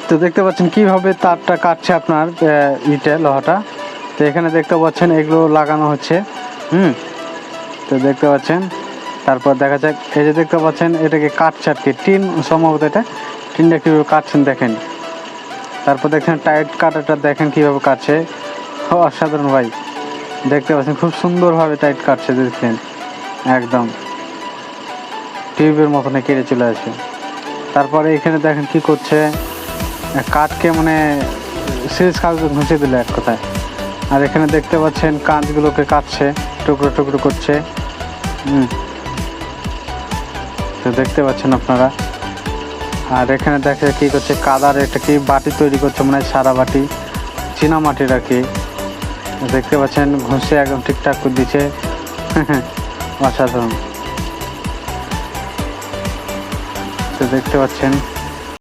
তো দেখতে পাচ্ছেন কিভাবে তারটা কাটছে আপনার ইটে লোহাটা। তো এখানে দেখতে পাচ্ছেন এগুলো লাগানো হচ্ছে। তো দেখতে পাচ্ছেন, তারপর দেখা যাক এই যে দেখতে পাচ্ছেন এটাকে কাটছে আর কি, টিন সম্ভবত, এটা টিনটা কীভাবে কাটছেন দেখেন। তারপর দেখেন টাইট কাটাটা দেখেন কীভাবে কাটছে, অসাধারণ ভাই। দেখতে পাচ্ছেন খুব সুন্দরভাবে টাইট কাটছে, দেখছেন একদম টিউবের মতনে কেটে চলে আসে। তারপরে এখানে দেখেন কি করছে, কাঠকে মানে সিরিজ কাগজে ঘষে দিল এক কথায়। আর এখানে দেখতে পাচ্ছেন কাঁচগুলোকে কাটছে, টুকরো টুকরো করছে। তো দেখতে পাচ্ছেন আপনারা। আর এখানে দেখে কি করছে, কাদার একটা কি বাটি তৈরি করছে, মানে সারা বাটি চীনা মাটির আর কি। দেখতে পাচ্ছেন ঘষে একদম ঠিকঠাক করে দিচ্ছে। অসাধারণ। তো দেখতে পাচ্ছেন